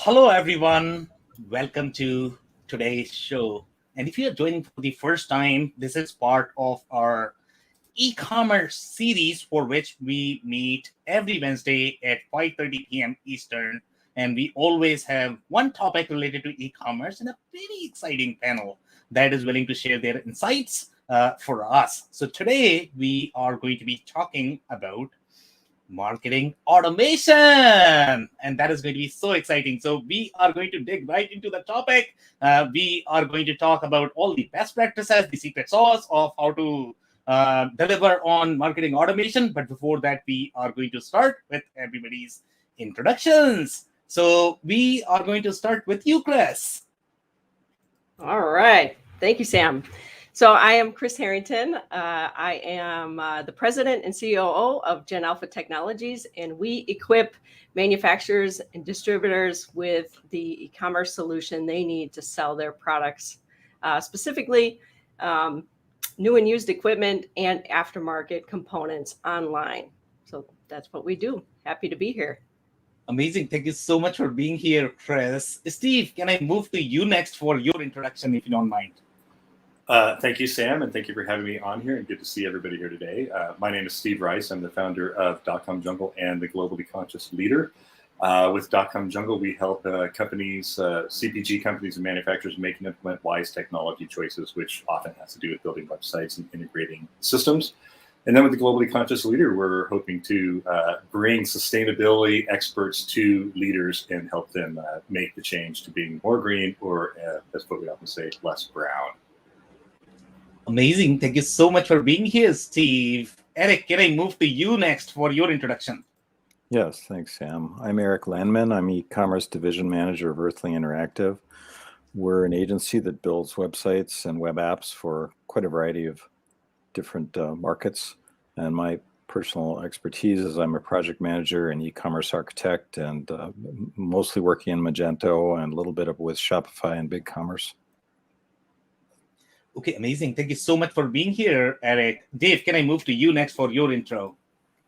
Hello, everyone. Welcome to today's show. And if you're joining for the first time, this is part of our e-commerce series for which we meet every Wednesday at 5:30 p.m. Eastern. And we always have one topic related to e-commerce and a very exciting panel that is willing to share their insights for us. So today we are going to be talking about marketing automation, and that is going to be so exciting. So we are going to dig right into the topic. We are going to talk about all the best practices, the secret sauce of how to deliver on marketing automation. But before that, we are going to start with everybody's introductions. So we are going to start with you, Chris. All right. Thank you, Sam. So I am Kristina Harrington. I am the president and COO of Gen Alpha Technologies, and we equip manufacturers and distributors with the e-commerce solution they need to sell their products, specifically new and used equipment and aftermarket components online. So that's what we do. Happy to be here. Amazing. Thank you so much for being here, Chris. Steve, can I move to you next for your introduction, if you don't mind? Thank you, Sam, and thank you for having me on here, and good to see everybody here today. My name is Steve Rice. I'm the founder of .com Jungle and the Globally Conscious Leader. With .com Jungle, we help companies, CPG companies and manufacturers make and implement wise technology choices, which often has to do with building websites and integrating systems. And then with the Globally Conscious Leader, we're hoping to bring sustainability experts to leaders and help them make the change to being more green, or as what we often say, less brown. Amazing. Thank you so much for being here, Steve. Eric, can I move to you next for your introduction? Yes, thanks, Sam. I'm Eric Landmann. I'm e-commerce division manager of Earthly Interactive. We're an agency that builds websites and web apps for quite a variety of different markets. And my personal expertise is I'm a project manager and e-commerce architect, and mostly working in Magento and a little bit of with Shopify and BigCommerce. Okay, amazing. Thank you so much for being here, Eric. Dave, can I move to you next for your intro?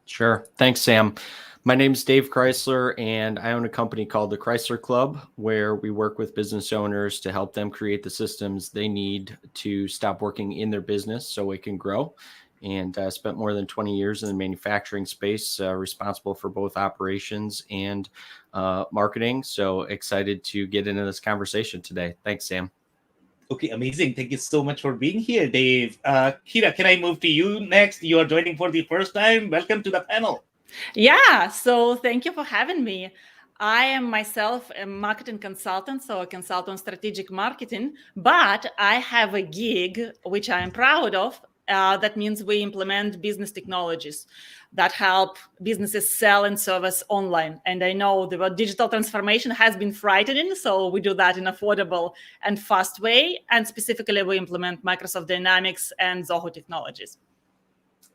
Sure. Thanks, Sam. My name is Dave Crysler, and I own a company called the Crysler Club, where we work with business owners to help them create the systems they need to stop working in their business so it can grow. And spent more than 20 years in the manufacturing space, responsible for both operations and marketing. So excited to get into this conversation today. Thanks, Sam. Okay, amazing. Thank you so much for being here, Dave. Kira, can I move to you next? You are joining for the first time. Welcome to the panel. Yeah, so thank you for having me. I am myself a marketing consultant, so a consultant on strategic marketing, but I have a gig, which I am proud of. That means we implement business technologies that help businesses sell and service online. And I know the digital transformation has been frightening, so we do that in affordable and fast way. And specifically, we implement Microsoft Dynamics and Zoho technologies.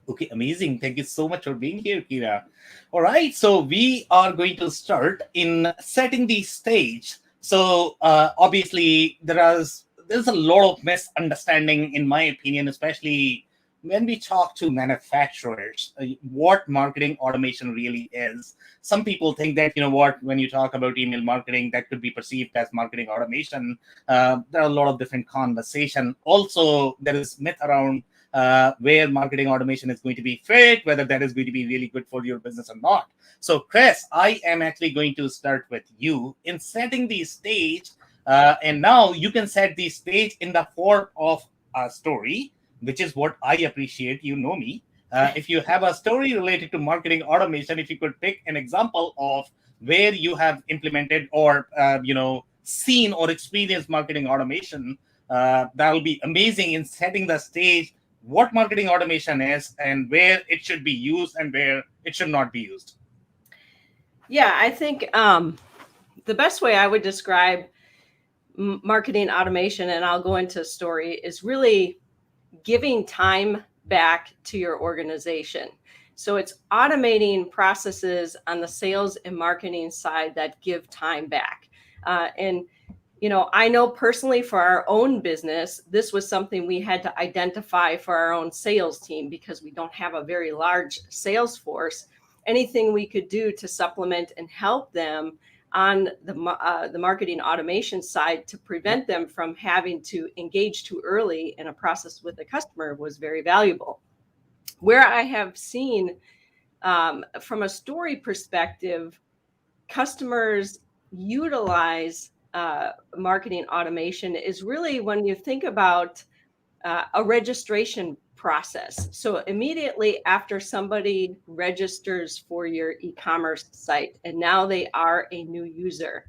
Okay, amazing. Thank you so much for being here, Kira. All right, so we are going to start in setting the stage. So obviously, there's a lot of misunderstanding, in my opinion, especially when we talk to manufacturers, what marketing automation really is. Some people think that, when you talk about email marketing, that could be perceived as marketing automation. There are a lot of different conversation. Also, there is myth around where marketing automation is going to be fit, whether that is going to be really good for your business or not. So, Chris, I am actually going to start with you in setting the stage. And now you can set the stage in the form of a story, which is what I appreciate. You know me. If you have a story related to marketing automation, if you could pick an example of where you have implemented or, seen or experienced marketing automation, that will be amazing in setting the stage, what marketing automation is and where it should be used and where it should not be used. Yeah, I think the best way I would describe marketing automation, and I'll go into a story, is really giving time back to your organization. So it's automating processes on the sales and marketing side that give time back. And I know personally for our own business, this was something we had to identify for our own sales team because we don't have a very large sales force. Anything we could do to supplement and help them on the marketing automation side to prevent them from having to engage too early in a process with a customer was very valuable. Where I have seen from a story perspective, customers utilize marketing automation is really when you think about a registration process. So immediately after somebody registers for your e-commerce site and now they are a new user,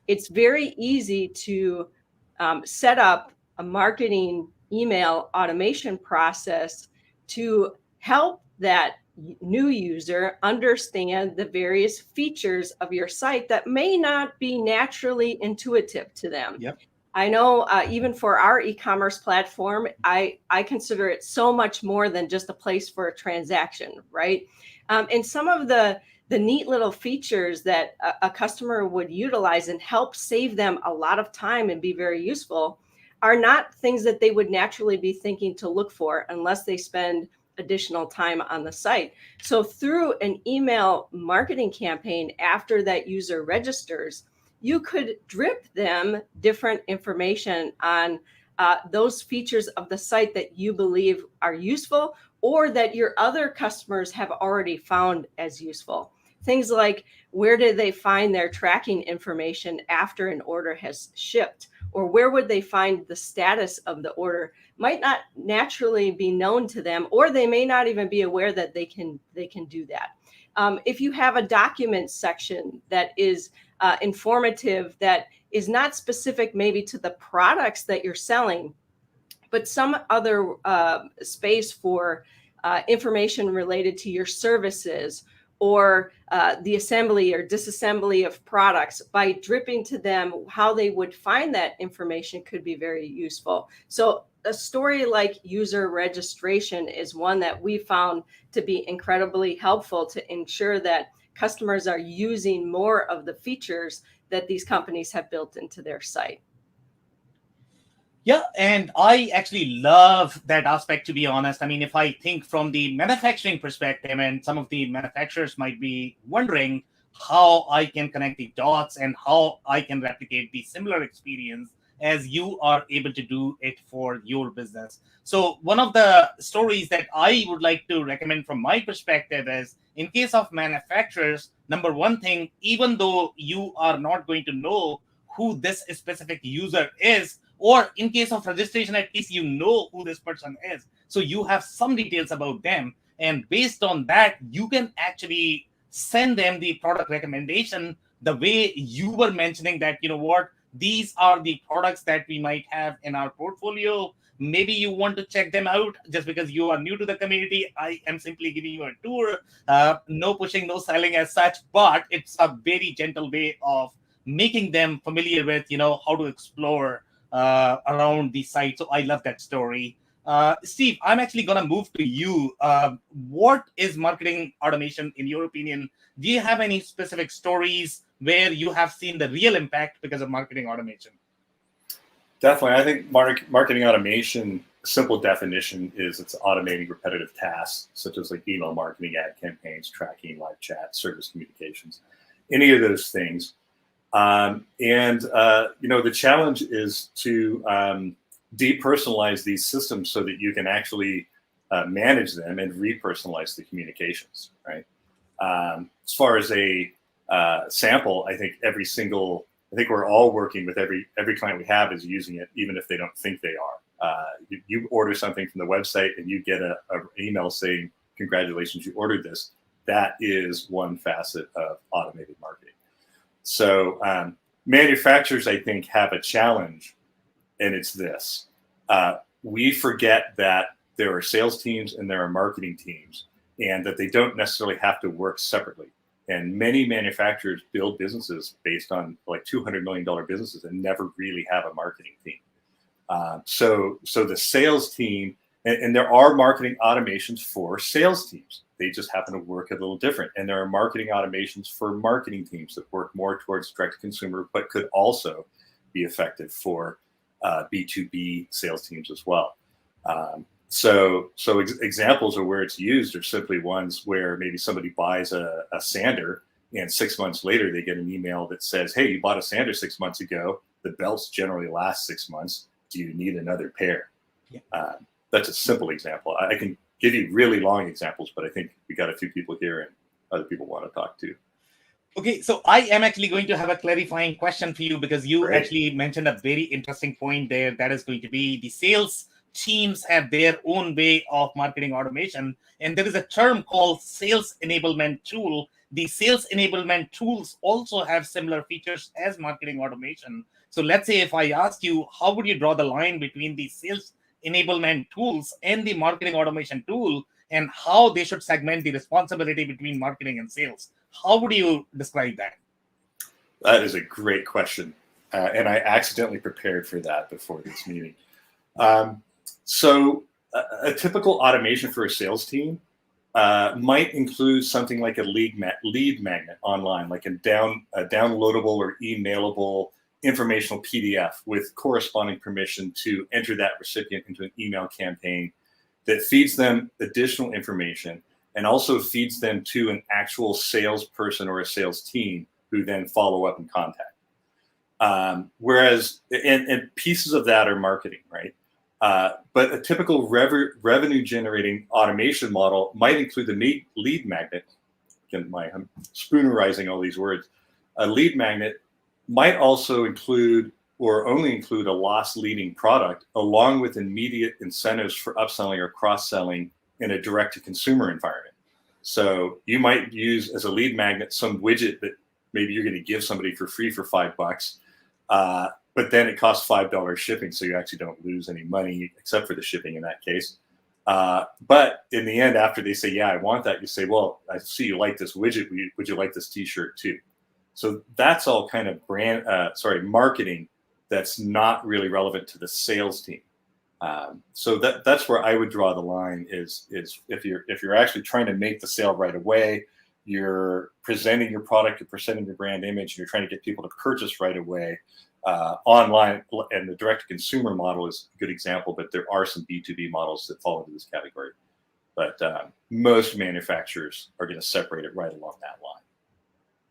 it's very easy to set up a marketing email automation process to help that new user understand the various features of your site that may not be naturally intuitive to them. Yep. I know even for our e-commerce platform, I consider it so much more than just a place for a transaction, right? And some of the neat little features that a customer would utilize and help save them a lot of time and be very useful are not things that they would naturally be thinking to look for unless they spend additional time on the site. So through an email marketing campaign after that user registers, you could drip them different information on those features of the site that you believe are useful or that your other customers have already found as useful. Things like, where did they find their tracking information after an order has shipped? Or where would they find the status of the order? Might not naturally be known to them, or they may not even be aware that they can do that. If you have a document section that is informative, that is not specific maybe to the products that you're selling, but some other space for information related to your services or the assembly or disassembly of products, by dripping to them how they would find that information could be very useful. So a story like user registration is one that we found to be incredibly helpful to ensure that customers are using more of the features that these companies have built into their site. Yeah, and I actually love that aspect, to be honest. I mean, if I think from the manufacturing perspective, and some of the manufacturers might be wondering how I can connect the dots and how I can replicate the similar experience as you are able to do it for your business. So one of the stories that I would like to recommend from my perspective is, in case of manufacturers, number one thing, even though you are not going to know who this specific user is, or in case of registration, at least you know who this person is. So you have some details about them. And based on that, you can actually send them the product recommendation the way you were mentioning that, you know what, these are the products that we might have in our portfolio. Maybe you want to check them out just because you are new to the community. I am simply giving you a tour. No pushing, no selling as such, but it's a very gentle way of making them familiar with, you know, how to explore around the site. So I love that story. Steve, I'm actually going to move to you. What is marketing automation in your opinion? Do you have any specific stories where you have seen the real impact because of marketing automation? Definitely. I think marketing automation, simple definition is it's automating repetitive tasks, such as like email marketing, ad campaigns, tracking, live chat, service communications, any of those things. The challenge is to depersonalize these systems so that you can actually manage them and repersonalize the communications, right? As far as a sample, I think we're all working with every client we have is using it, even if they don't think they are. You order something from the website and you get an email saying, congratulations, you ordered this. That is one facet of automated marketing. So manufacturers, I think, have a challenge, and it's this. We forget that there are sales teams and there are marketing teams, and that they don't necessarily have to work separately. And many manufacturers build businesses based on like $200 million businesses and never really have a marketing team. So the sales team, and there are marketing automations for sales teams. They just happen to work a little different. And there are marketing automations for marketing teams that work more towards direct to consumer, but could also be effective for B2B sales teams as well. So examples of where it's used are simply ones where maybe somebody buys a sander and 6 months later they get an email that says, hey, you bought a sander 6 months ago. The belts generally last 6 months. Do you need another pair? Yeah. That's a simple example. I can give you really long examples, but I think we got a few people here and other people want to talk too. Okay, so I am actually going to have a clarifying question for you, because you Great. actually mentioned a very interesting point there. That is going to be the sales teams have their own way of marketing automation. And there is a term called sales enablement tool. The sales enablement tools also have similar features as marketing automation. So let's say if I ask you, how would you draw the line between the sales enablement tools and the marketing automation tool, and how they should segment the responsibility between marketing and sales? How would you describe that? That is a great question. And I accidentally prepared for that before this meeting. So a typical automation for a sales team might include something like a lead magnet online, like a downloadable or emailable informational PDF with corresponding permission to enter that recipient into an email campaign that feeds them additional information and also feeds them to an actual salesperson or a sales team who then follow up and contact. Whereas, and pieces of that are marketing, right? But a typical revenue generating automation model might include the lead magnet. Again, I'm spoonerizing all these words. A lead magnet might also include or only include a loss leading product along with immediate incentives for upselling or cross-selling in a direct-to-consumer environment. So you might use as a lead magnet some widget that maybe you're going to give somebody for free for $5, but then it costs $5 shipping, so you actually don't lose any money except for the shipping in that case. But in the end, after they say, yeah, I want that, you say, well, I see you like this widget. Would you like this t-shirt too? So that's all kind of marketing that's not really relevant to the sales team. So that's where I would draw the line is if you're actually trying to make the sale right away, you're presenting your product, you're presenting your brand image, and you're trying to get people to purchase right away online. And the direct-to-consumer model is a good example, but there are some B2B models that fall into this category. But most manufacturers are going to separate it right along that line.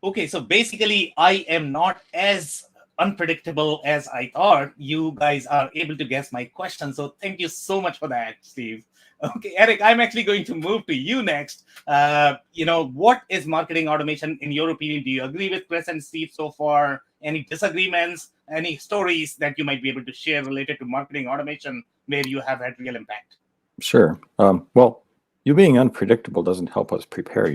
Okay, so basically, I am not as unpredictable as I thought. You guys are able to guess my question. So thank you so much for that, Steve. Okay, Eric, I'm actually going to move to you next. What is marketing automation in your opinion? Do you agree with Chris and Steve so far? Any disagreements? Any stories that you might be able to share related to marketing automation where you have had real impact? Sure. Well, you being unpredictable doesn't help us prepare,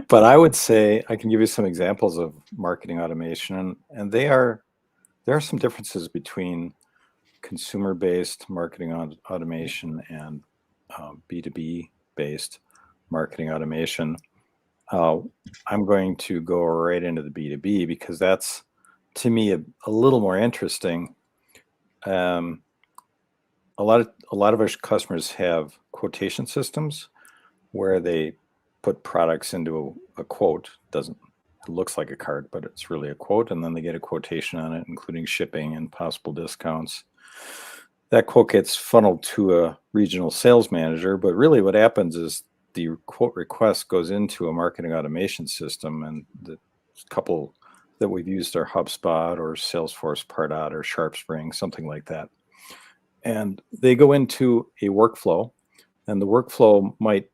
but I would say I can give you some examples of marketing automation, and there are some differences between consumer-based marketing automation and B2B-based marketing automation. I'm going to go right into the B2B because that's, to me, a little more interesting. A lot of our customers have quotation systems where they put products into a quote. It looks like a cart, but it's really a quote, and then they get a quotation on it, including shipping and possible discounts. That quote gets funneled to a regional sales manager, but really what happens is the quote request goes into a marketing automation system, and the couple that we've used are HubSpot or Salesforce Pardot or SharpSpring, something like that. And they go into a workflow, and the workflow might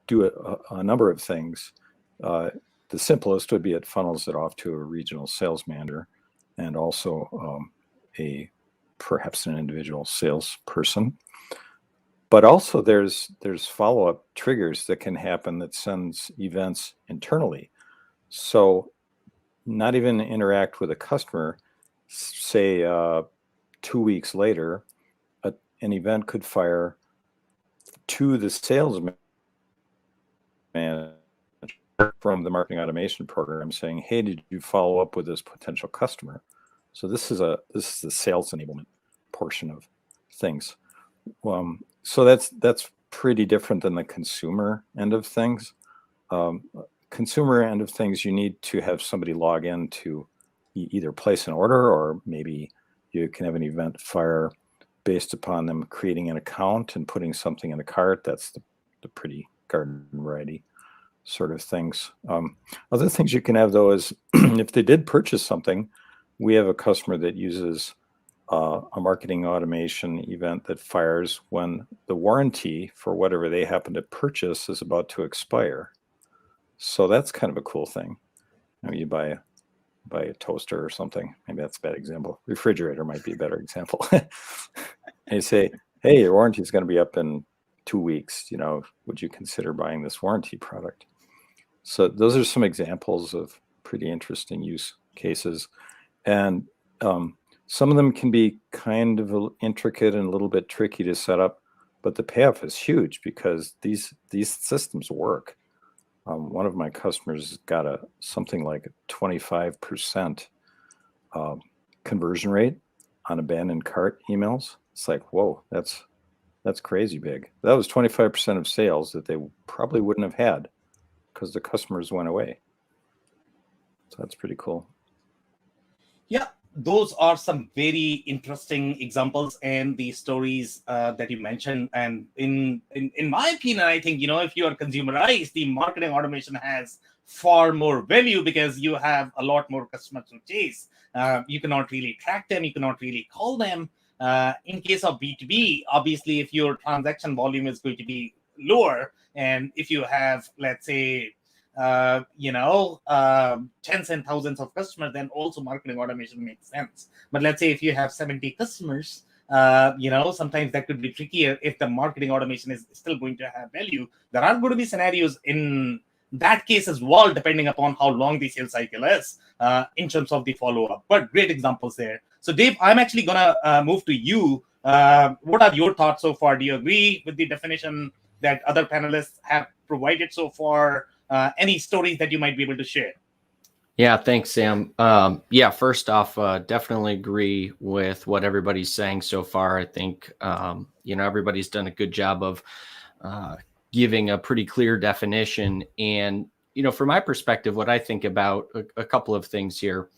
do a number of things. The simplest would be it funnels it off to a regional sales manager and also perhaps an individual salesperson. But also there's follow-up triggers that can happen that sends events internally. So not even interact with a customer, say 2 weeks later, an event could fire to the sales manager from the marketing automation program saying, hey, did you follow up with this potential customer? So this is the sales enablement portion of things. So that's pretty different than the consumer end of things. Consumer end of things, you need to have somebody log in to either place an order, or maybe you can have an event fire based upon them creating an account and putting something in a cart. That's the pretty garden variety. sort of things. Other things you can have, though, is if they did purchase something, we have a customer that uses a marketing automation event that fires when the warranty for whatever they happen to purchase is about to expire. So that's kind of a cool thing. You buy a toaster or something. Maybe that's a bad example. Refrigerator might be a better example. And you say, hey, your warranty is going to be up in 2 weeks. Would you consider buying this warranty product? So those are some examples of pretty interesting use cases. And some of them can be kind of intricate and a little bit tricky to set up, but the payoff is huge because these systems work. One of my customers got something like a 25% conversion rate on abandoned cart emails. It's like, whoa, that's crazy big. That was 25% of sales that they probably wouldn't have had because the customers went away. So that's pretty cool. Yeah, those are some very interesting examples and the stories that you mentioned. And in my opinion, I think, if you are consumerized, the marketing automation has far more value because you have a lot more customers to chase. You cannot really track them. You cannot really call them. In case of B2B, obviously, if your transaction volume is going to be lower, and if you have, let's say, tens and thousands of customers, then also marketing automation makes sense. But let's say if you have 70 customers, sometimes that could be trickier if the marketing automation is still going to have value. There are going to be scenarios in that case as well, depending upon how long the sales cycle is in terms of the follow-up. But great examples there. So Dave, I'm actually going to move to you. What are your thoughts so far? Do you agree with the definition that other panelists have provided so far? Any stories that you might be able to share? Yeah, thanks, Sam. First off, definitely agree with what everybody's saying so far. I think, everybody's done a good job of giving a pretty clear definition. And, from my perspective, what I think about a couple of things here.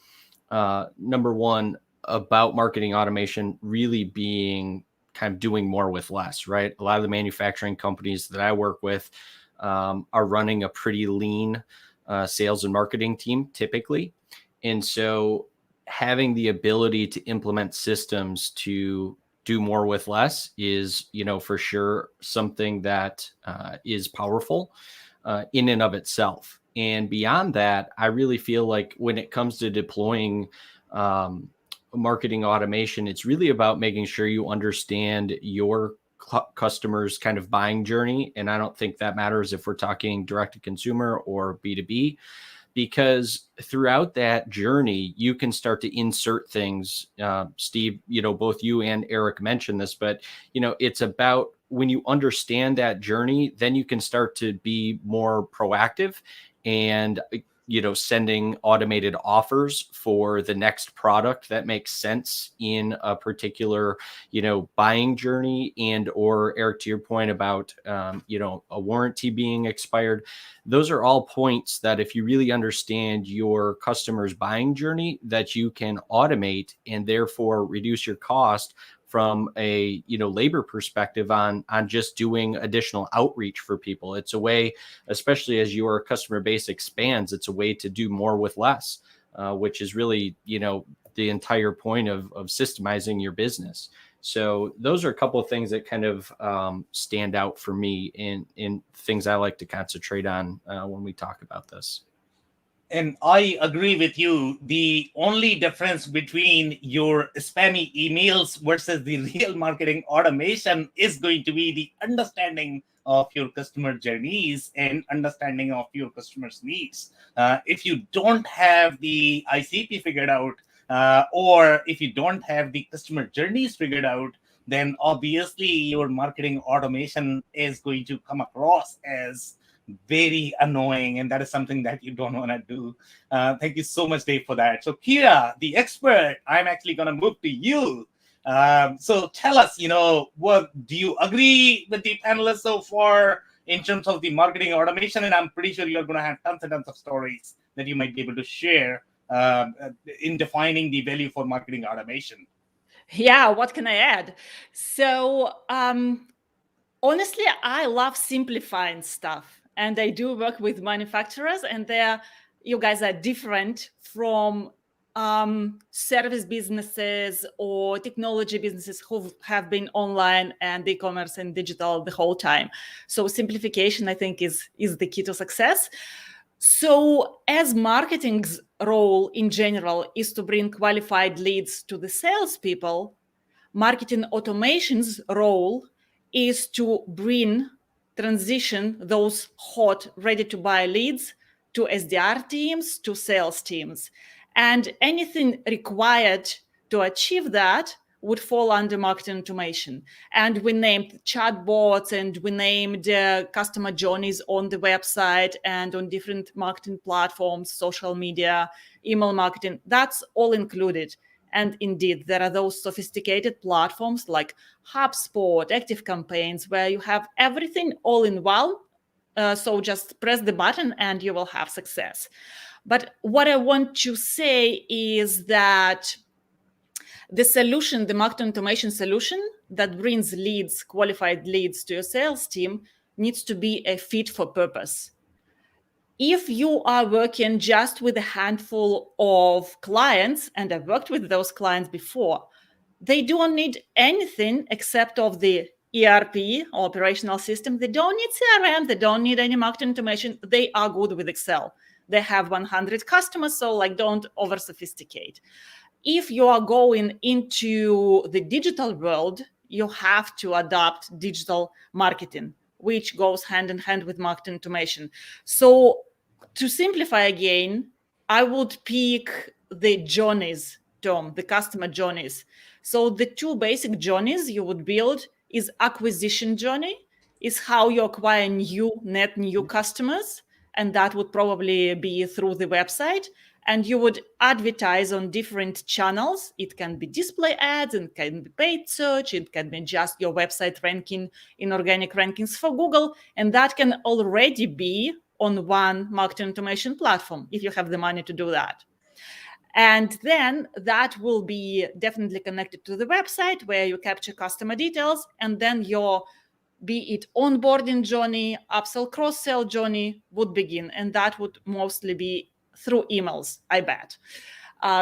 Number one, about marketing automation really being kind of doing more with less, right? A lot of the manufacturing companies that I work with are running a pretty lean sales and marketing team typically. And so having the ability to implement systems to do more with less is, for sure something that is powerful in and of itself. And beyond that, I really feel like when it comes to deploying marketing automation, it's really about making sure you understand your customers' kind of buying journey. And I don't think that matters if we're talking direct to consumer or B2B, because throughout that journey, you can start to insert things. Steve, both you and Eric mentioned this, but, it's about when you understand that journey, then you can start to be more proactive and sending automated offers for the next product that makes sense in a particular, buying journey. And, or Eric, to your point about, a warranty being expired, those are all points that if you really understand your customer's buying journey, that you can automate and therefore reduce your cost from a labor perspective on just doing additional outreach for people. It's a way, especially as your customer base expands, it's a way to do more with less, which is really the entire point of systemizing your business. So those are a couple of things that kind of stand out for me in things I like to concentrate on when we talk about this. And I agree with you. The only difference between your spammy emails versus the real marketing automation is going to be the understanding of your customer journeys and understanding of your customers' needs. If you don't have the ICP figured out, or if you don't have the customer journeys figured out, then obviously your marketing automation is going to come across as very annoying, and that is something that you don't want to do. Thank you so much, Dave, for that. So Kira, the expert, I'm actually going to move to you. So tell us, what do you agree with the panelists so far in terms of the marketing automation? And I'm pretty sure you're going to have tons and tons of stories that you might be able to share in defining the value for marketing automation. Yeah, what can I add? So honestly, I love simplifying stuff. and I do work with manufacturers, and you guys are different from service businesses or technology businesses who have been online and e-commerce and digital the whole time. So simplification, I think, is the key to success. So as marketing's role in general is to bring qualified leads to the salespeople, marketing automation's role is to transition those hot, ready-to-buy leads to SDR teams, to sales teams. And anything required to achieve that would fall under marketing automation. And we named chatbots, and we named customer journeys on the website and on different marketing platforms, social media, email marketing. That's all included. And indeed, there are those sophisticated platforms like HubSpot, ActiveCampaigns, where you have everything all in one. So just press the button and you will have success. But what I want to say is that the solution, the marketing automation solution that brings leads, qualified leads to your sales team, needs to be a fit for purpose. If you are working just with a handful of clients, and I've worked with those clients before, they don't need anything except of the ERP, operational system. They don't need CRM. They don't need any marketing automation. They are good with Excel. They have 100 customers, so don't over sophisticate. If you are going into the digital world, you have to adopt digital marketing, which goes hand in hand with marketing automation. So to simplify again, I would pick the journeys, Tom, the customer journeys. So the two basic journeys you would build is acquisition journey, is how you acquire net new customers. And that would probably be through the website. And you would advertise on different channels. It can be display ads, it can be paid search, it can be just your website ranking in organic rankings for Google. And that can already be on one marketing automation platform if you have the money to do that. And then that will be definitely connected to the website where you capture customer details, and then your be it onboarding journey, upsell, cross-sell journey would begin. And that would mostly be through emails, I bet.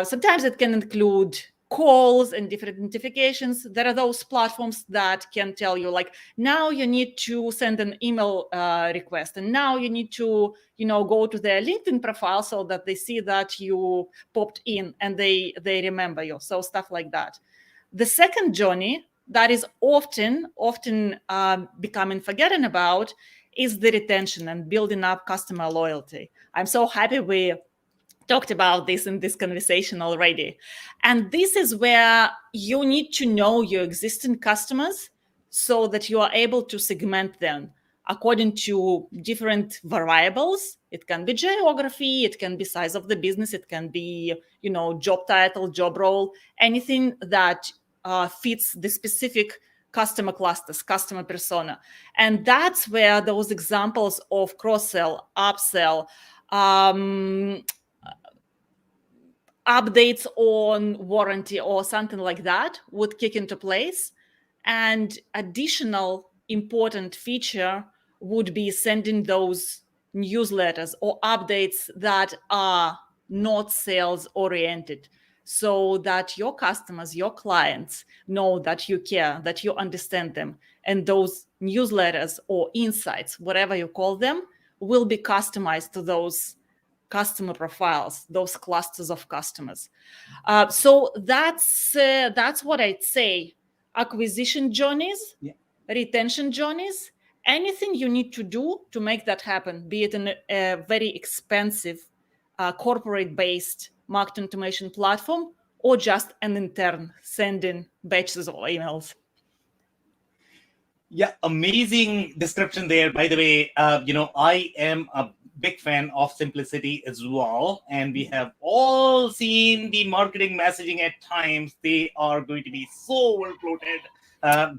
Sometimes it can include calls and different notifications. There are those platforms that can tell you, like, now you need to send an email request, and now you need to, go to their LinkedIn profile so that they see that you popped in and they remember you. So stuff like that. The second journey that is often becoming forgotten about is the retention and building up customer loyalty. I'm so happy we talked about this in this conversation already. And this is where you need to know your existing customers so that you are able to segment them according to different variables. It can be geography, it can be size of the business, it can be, job title, job role, anything that fits the specific customer clusters, customer persona. And that's where those examples of cross-sell, upsell, updates on warranty or something like that would kick into place. And additional important feature would be sending those newsletters or updates that are not sales oriented, so that your customers, your clients know that you care, that you understand them. And those newsletters or insights, whatever you call them, will be customized to those customer profiles, those clusters of customers. So that's what I'd say. Acquisition journeys, retention journeys, anything you need to do to make that happen, be it in a very expensive corporate-based marketing automation platform or just an intern sending batches of emails. Yeah, amazing description there. By the way, I am a big fan of simplicity as well. And we have all seen the marketing messaging at times. They are going to be so well-bloated.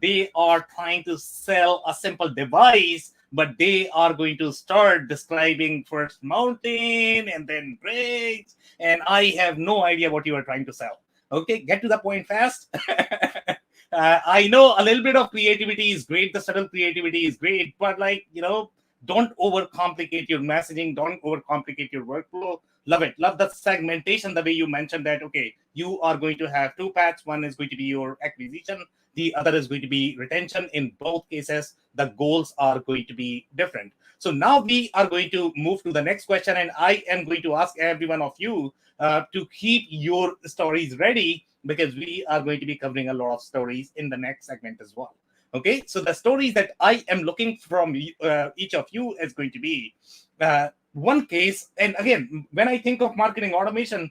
They are trying to sell a simple device, but they are going to start describing first mountain and then bridge. And I have no idea what you are trying to sell. Okay, get to the point fast. I know a little bit of creativity is great. The subtle creativity is great. But Don't overcomplicate your messaging. Don't overcomplicate your workflow. Love it. Love the segmentation, the way you mentioned that, okay, you are going to have two paths. One is going to be your acquisition. The other is going to be retention. In both cases, the goals are going to be different. So now we are going to move to the next question. And I am going to ask every one of you to keep your stories ready, because we are going to be covering a lot of stories in the next segment as well. Okay, so the stories that I am looking from each of you is going to be one case. And again, when I think of marketing automation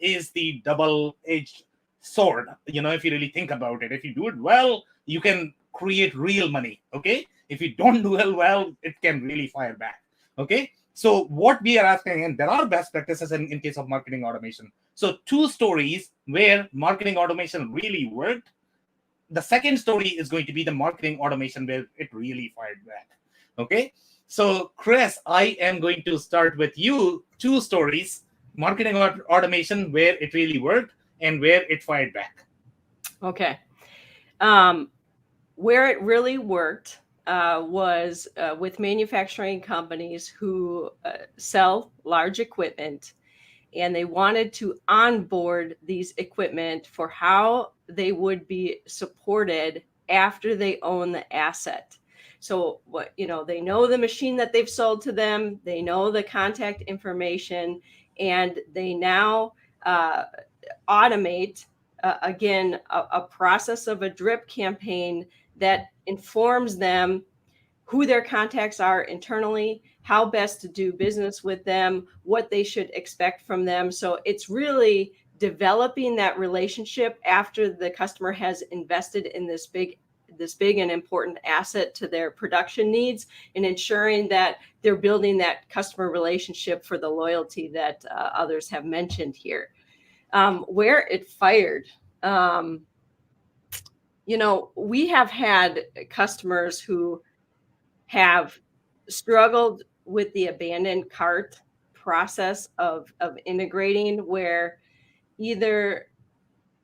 is the double-edged sword. If you really think about it, if you do it well, you can create real money. Okay, if you don't do it well, it can really fire back. Okay, so what we are asking, and there are best practices in case of marketing automation. So 2 stories where marketing automation really worked. The second story is going to be the marketing automation where it really fired back. Okay, so Chris, I am going to start with you. 2 stories, marketing automation where it really worked and where it fired back. Okay. Where it really worked was with manufacturing companies who sell large equipment, and they wanted to onboard these equipment for how they would be supported after they own the asset. So they know the machine that they've sold to them, they know the contact information, and they now automate again a process of a drip campaign that informs them who their contacts are internally, how best to do business with them, what they should expect from them. So it's really developing that relationship after the customer has invested in this big and important asset to their production needs, and ensuring that they're building that customer relationship for the loyalty that others have mentioned here. Where it fired, we have had customers who have struggled with the abandoned cart process of integrating, where either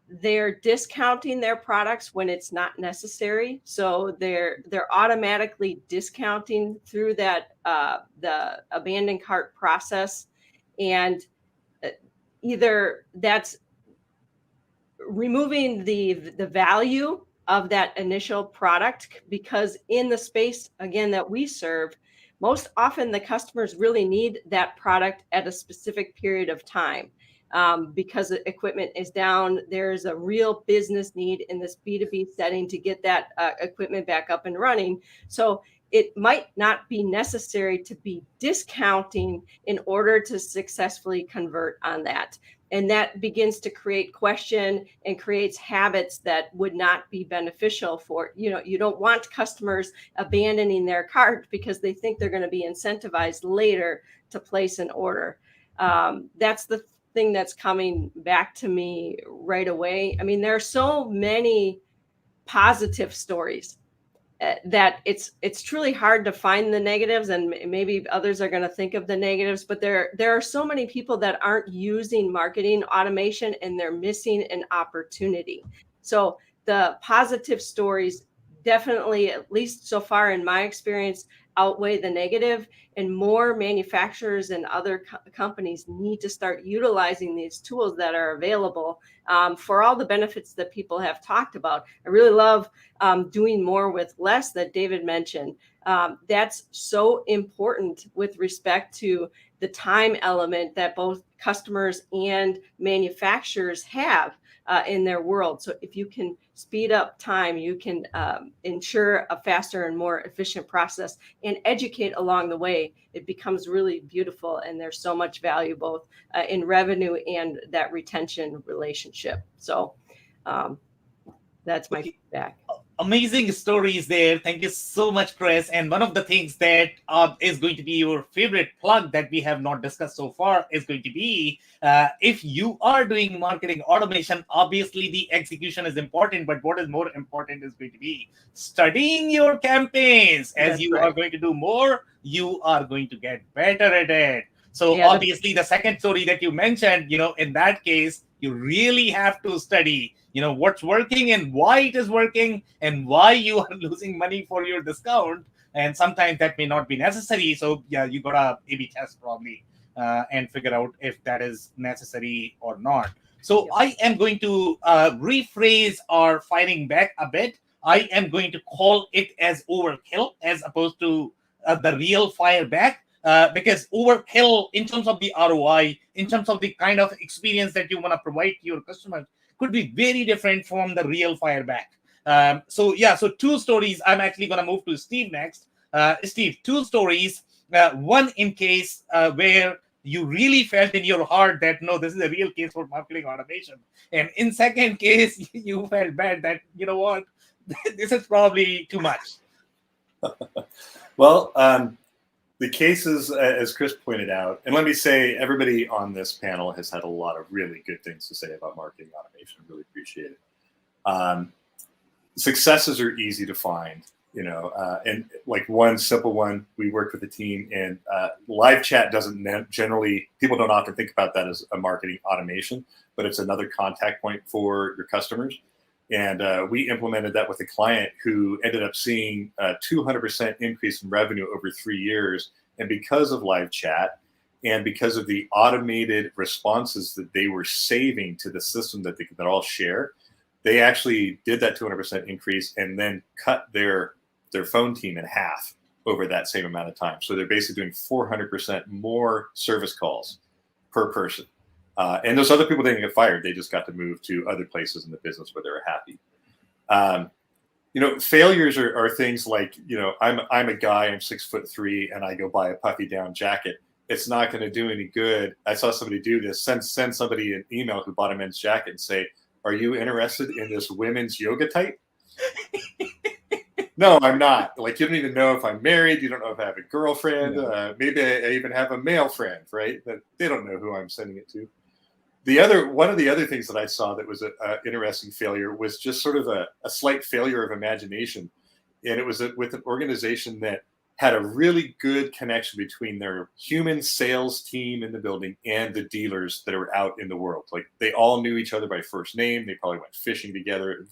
they're discounting their products when it's not necessary. So they're automatically discounting through that the abandoned cart process, and either that's removing the value of that initial product, because in the space, again, that we serve, most often the customers really need that product at a specific period of time. Because the equipment is down, there's a real business need in this B2B setting to get that equipment back up and running. So it might not be necessary to be discounting in order to successfully convert on that. And that begins to create question and creates habits that would not be beneficial for, you don't want customers abandoning their cart because they think they're going to be incentivized later to place an order. That's the thing that's coming back to me right away. I mean, there are so many positive stories that it's truly hard to find the negatives, and maybe others are going to think of the negatives, but there are so many people that aren't using marketing automation, and they're missing an opportunity. So the positive stories definitely, at least so far in my experience, outweigh the negative, and more manufacturers and other companies need to start utilizing these tools that are available for all the benefits that people have talked about. I really love doing more with less that David mentioned. That's so important with respect to the time element that both customers and manufacturers have in their world. So if you can speed up time, you can ensure a faster and more efficient process and educate along the way, it becomes really beautiful. And there's so much value both in revenue and that retention relationship. So that's my feedback. Amazing stories there. Thank you so much, Chris. And one of the things that is going to be your favorite plug that we have not discussed so far is going to be if you are doing marketing automation, obviously the execution is important, but what is more important is going to be studying your campaigns. As That's you right. are going to do more, you are going to get better at it. So Yeah, obviously the second story that you mentioned, in that case, you really have to study, what's working and why it is working and why you are losing money for your discount. and sometimes that may not be necessary. So yeah, you gotta A/B test probably and figure out if that is necessary or not. So I am going to rephrase our firing back a bit. I am going to call it as overkill as opposed to the real fire back, because overkill in terms of the ROI, in terms of the kind of experience that you want to provide to your customers, could be very different from the real fire back. So 2 stories. I'm actually going to move to Steve next. Steve, 2 stories. One in case where you really felt in your heart that no, this is a real case for marketing automation, and in second case you felt bad that, you know what, this is probably too much. Well, the cases, as Chris pointed out, and let me say, everybody on this panel has had a lot of really good things to say about marketing automation. Really appreciate it. Successes are easy to find, and like one simple one, we worked with a team, and live chat doesn't generally, people don't often think about that as a marketing automation, but it's another contact point for your customers. And we implemented that with a client who ended up seeing a 200% increase in revenue over 3 years. And because of live chat and because of the automated responses that they were saving to the system that they could all share, they actually did that 200% increase and then cut their phone team in half over that same amount of time. So they're basically doing 400% more service calls per person. And those other people didn't get fired. They just got to move to other places in the business where they were happy. Failures are things like, I'm a guy, I'm 6'3", and I go buy a puffy down jacket. It's not going to do any good. I saw somebody do this. Send somebody an email who bought a men's jacket and say, "Are you interested in this women's yoga type?" No, I'm not. Like, you don't even know if I'm married. You don't know if I have a girlfriend. Maybe I even have a male friend, right? But they don't know who I'm sending it to. One of the other things that I saw that was an interesting failure was just sort of a slight failure of imagination. And it was with an organization that had a really good connection between their human sales team in the building and the dealers that are out in the world. Like, they all knew each other by first name. They probably went fishing together.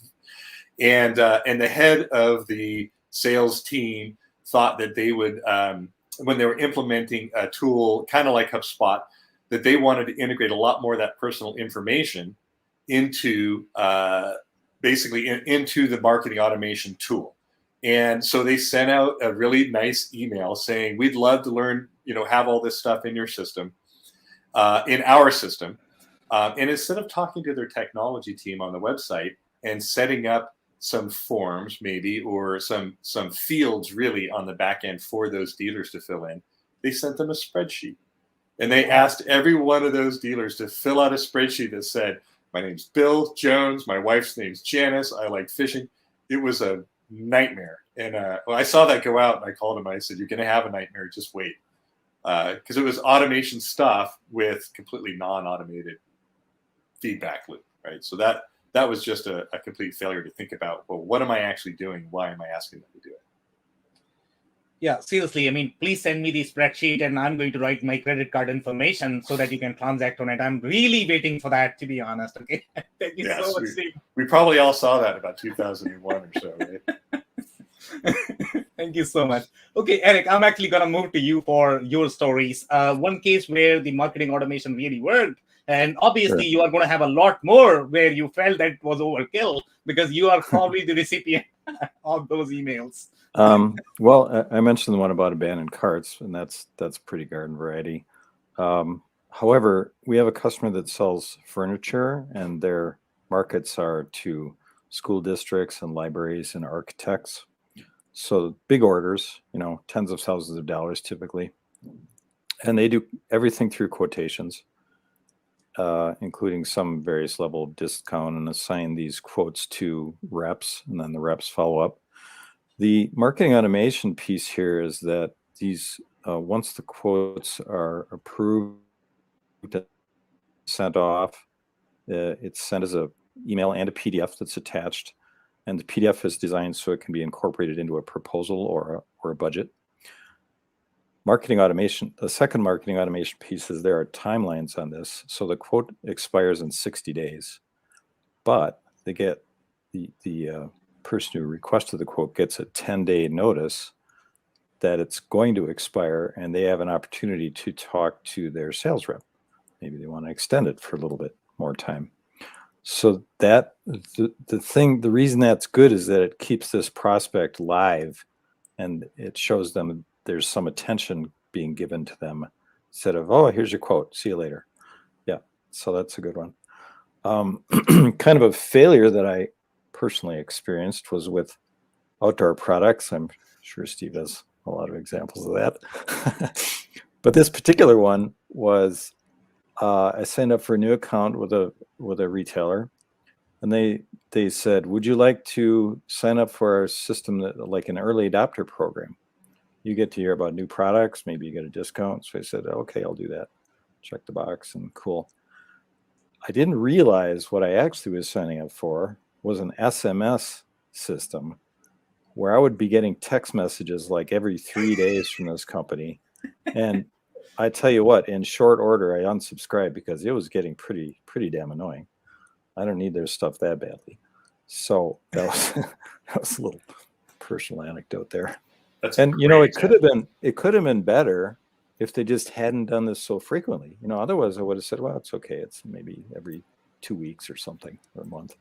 And the head of the sales team thought that they would, when they were implementing a tool kind of like HubSpot, that they wanted to integrate a lot more of that personal information into into the marketing automation tool. And so they sent out a really nice email saying, "We'd love to learn, have all this stuff in your system, in our system." And instead of talking to their technology team on the website and setting up some forms maybe, or some fields really on the back end for those dealers to fill in, they sent them a spreadsheet. And they asked every one of those dealers to fill out a spreadsheet that said, "My name's Bill Jones. My wife's name's Janice. I like fishing." It was a nightmare. And I saw that go out, and I called him. I said, "You're going to have a nightmare. Just wait." Because it was automation stuff with completely non-automated feedback loop, right? So that was just a complete failure to think about, well, what am I actually doing? Why am I asking them to do it? Yeah, seriously. I mean, please send me the spreadsheet and I'm going to write my credit card information so that you can transact on it. I'm really waiting for that, to be honest. Okay. Thank you so much, Steve. We probably all saw that about 2001 or so, right? Thank you so much. Okay, Eric, I'm actually going to move to you for your stories. One case where the marketing automation really worked. And obviously, you are going to have a lot more where you felt that it was overkill because you are probably the recipient of those emails. Well, I mentioned the one about abandoned carts, and that's pretty garden variety. However, we have a customer that sells furniture, and their markets are to school districts and libraries and architects. So big orders, tens of thousands of dollars typically. And they do everything through quotations, including some various level of discount, and assign these quotes to reps, and then the reps follow up. The marketing automation piece here is that these, once the quotes are approved, sent off, it's sent as an email and a PDF that's attached. And the PDF is designed so it can be incorporated into a proposal or a budget. Marketing automation, the second marketing automation piece is there are timelines on this. So the quote expires in 60 days, but they get the person who requested the quote gets a 10-day notice that it's going to expire and they have an opportunity to talk to their sales rep. Maybe they want to extend it for a little bit more time. So that the reason that's good is that it keeps this prospect live and it shows them there's some attention being given to them instead of, oh, here's your quote, see you later. Yeah, so that's a good one. Kind of a failure that I personally experienced was with outdoor products. I'm sure Steve has a lot of examples of that. But this particular one was, I signed up for a new account with a retailer, and they said, would you like to sign up for our system, like an early adopter program? You get to hear about new products, maybe you get a discount. So I said, okay, I'll do that. Check the box and cool. I didn't realize what I actually was signing up for was an SMS system where I would be getting text messages like every 3 days from this company. And I tell you what, in short order, I unsubscribed because it was getting pretty damn annoying. I don't need their stuff that badly. So that was a little personal anecdote there. And it could have been better if they just hadn't done this so frequently. Otherwise I would have said, well, it's okay. It's maybe every 2 weeks or something, or a month.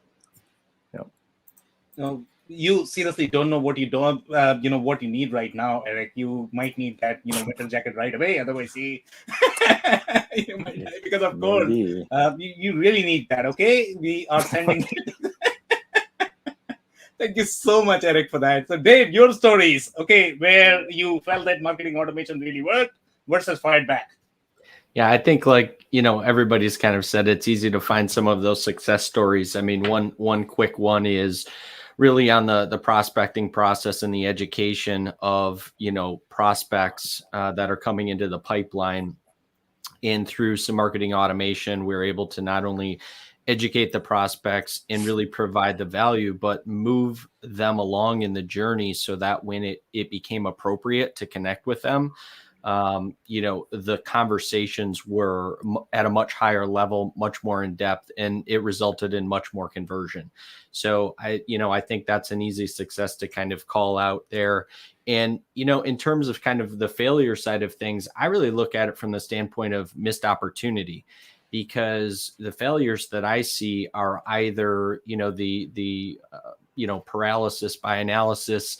Yeah. No, you seriously don't know what you don't, what you need right now, Eric. You might need that, metal jacket right away. Otherwise, you might die because of cold. You really need that. Okay, we are sending. Thank you so much, Eric, for that. So, Dave, your stories. Okay, where you felt that marketing automation really worked versus fired back. Yeah, I think everybody's kind of said it's easy to find some of those success stories. I mean, one quick one is really on the prospecting process and the education of, prospects that are coming into the pipeline. And through some marketing automation, we're able to not only educate the prospects and really provide the value, but move them along in the journey so that when it became appropriate to connect with them, the conversations were at a much higher level, much more in depth, and it resulted in much more conversion. So I think that's an easy success to kind of call out there. And, in terms of kind of the failure side of things, I really look at it from the standpoint of missed opportunity, because the failures that I see are either, the paralysis by analysis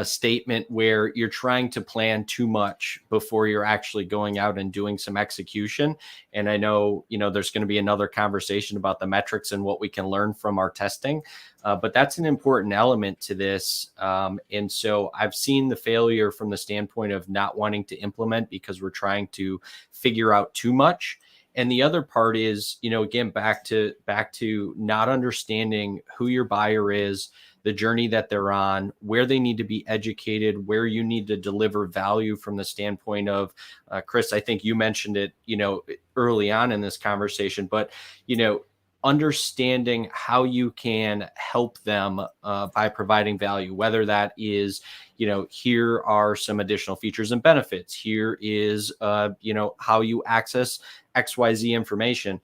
statement where you're trying to plan too much before you're actually going out and doing some execution. And I know, there's going to be another conversation about the metrics and what we can learn from our testing. But that's an important element to this. And so I've seen the failure from the standpoint of not wanting to implement because we're trying to figure out too much. And the other part is, again, back to not understanding who your buyer is, the journey that they're on, where they need to be educated, where you need to deliver value from the standpoint of, Chris, I think you mentioned it, early on in this conversation, but, understanding how you can help them by providing value, whether that is, here are some additional features and benefits. Here is, how you access XYZ information.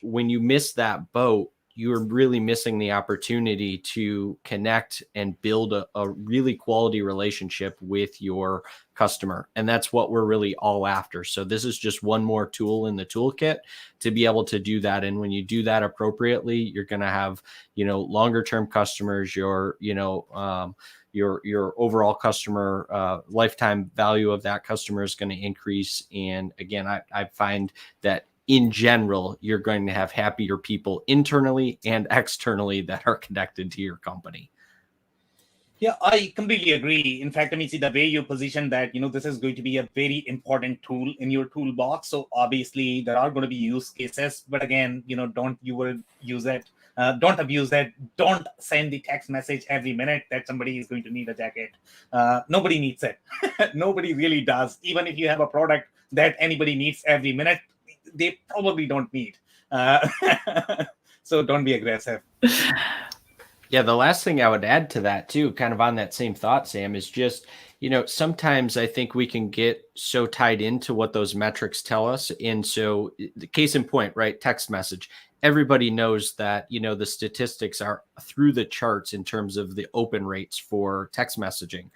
When you miss that boat, you're really missing the opportunity to connect and build a really quality relationship with your customer. And that's what we're really all after. So this is just one more tool in the toolkit to be able to do that. And when you do that appropriately, you're going to have, longer term customers, your overall customer lifetime value of that customer is going to increase. And again, I find that in general, you're going to have happier people internally and externally that are connected to your company. Yeah, I completely agree. In fact, see the way you position that, this is going to be a very important tool in your toolbox. So obviously there are going to be use cases, but again, don't use it. Don't abuse that. Don't send the text message every minute that somebody is going to need a jacket. Nobody needs it. Nobody really does. Even if you have a product that anybody needs every minute, they probably don't need. So don't be aggressive. Yeah, the last thing I would add to that too, kind of on that same thought, Sam, is just, sometimes I think we can get so tied into what those metrics tell us. And so the case in point, right? Text message. Everybody knows that, the statistics are through the charts in terms of the open rates for text messaging.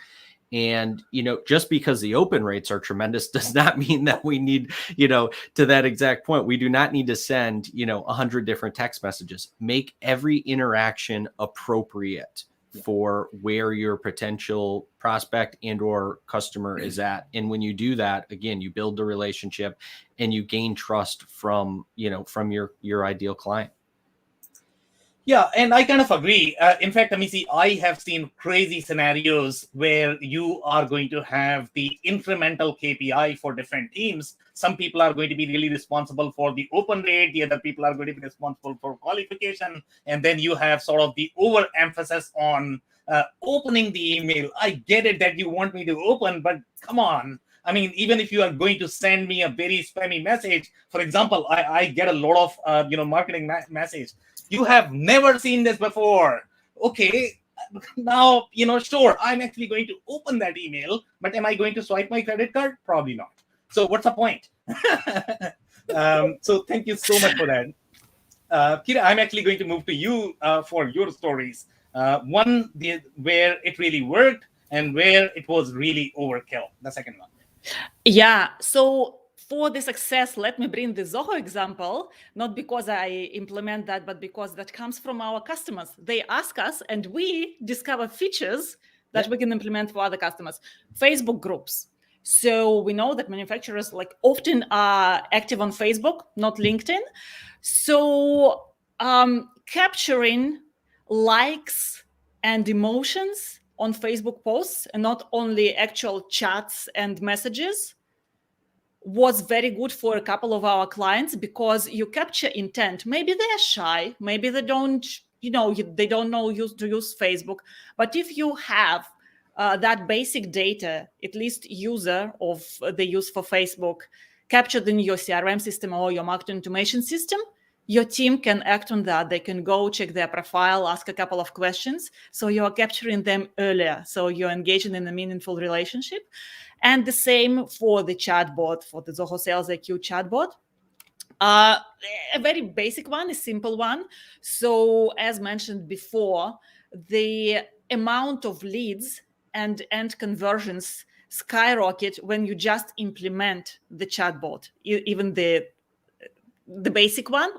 And, just because the open rates are tremendous does not mean that we need, to that exact point, we do not need to send, 100 different text messages. Make every interaction appropriate for where your potential prospect and or customer is at. And when you do that, again, you build the relationship and you gain trust from your ideal client. Yeah, and I kind of agree. In fact, Amisi, I have seen crazy scenarios where you are going to have the incremental KPI for different teams. Some people are going to be really responsible for the open rate. The other people are going to be responsible for qualification. And then you have sort of the overemphasis on opening the email. I get it that you want me to open, but come on. I mean, even if you are going to send me a very spammy message, for example, I get a lot of marketing message. You have never seen this before. Okay, now, sure, I'm actually going to open that email, but am I going to swipe my credit card? Probably not. So what's the point? So thank you so much for that. Kira, I'm actually going to move to you for your stories. One where it really worked and where it was really overkill. The second one. Yeah. So for the success, let me bring the Zoho example, not because I implement that, but because that comes from our customers. They ask us and we discover features that we can implement for other customers. Facebook groups. So we know that manufacturers often are active on Facebook, not LinkedIn. So capturing likes and emotions on Facebook posts and not only actual chats and messages was very good for a couple of our clients because you capture intent. Maybe they're shy, maybe they don't, they don't know to use Facebook. But if you have that basic data, at least user of the use for Facebook, captured in your CRM system or your marketing automation system, your team can act on that. They can go check their profile, ask a couple of questions. So you are capturing them earlier. So you're engaging in a meaningful relationship. And the same for the chatbot, for the Zoho Sales IQ chatbot. A very basic one, a simple one. So as mentioned before, the amount of leads and conversions skyrocket when you just implement the chatbot, even the basic one.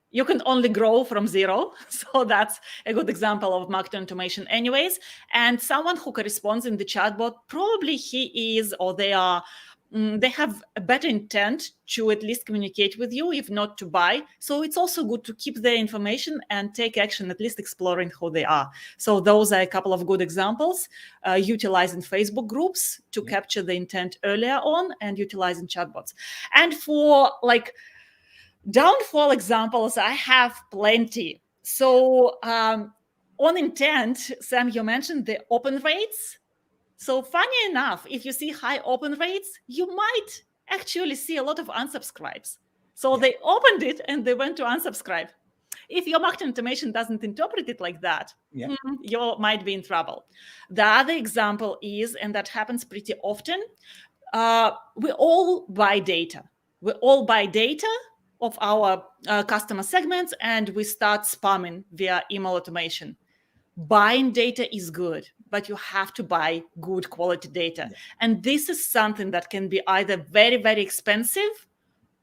You can only grow from zero. So that's a good example of marketing automation anyways. And someone who corresponds in the chatbot, probably he is or they are, they have a better intent to at least communicate with you, if not to buy. So it's also good to keep their information and take action, at least exploring who they are. So those are a couple of good examples, utilizing Facebook groups to capture the intent earlier on and utilizing chatbots. And for downfall examples, I have plenty. So on intent, Sam, you mentioned the open rates. So funny enough, if you see high open rates, you might actually see a lot of unsubscribes. So they opened it and they went to unsubscribe. If your marketing automation doesn't interpret it like that, you might be in trouble. The other example is, and that happens pretty often, we all buy data. We all buy data of our customer segments and we start spamming via email automation. Buying data is good, but you have to buy good quality data. And this is something that can be either very, very expensive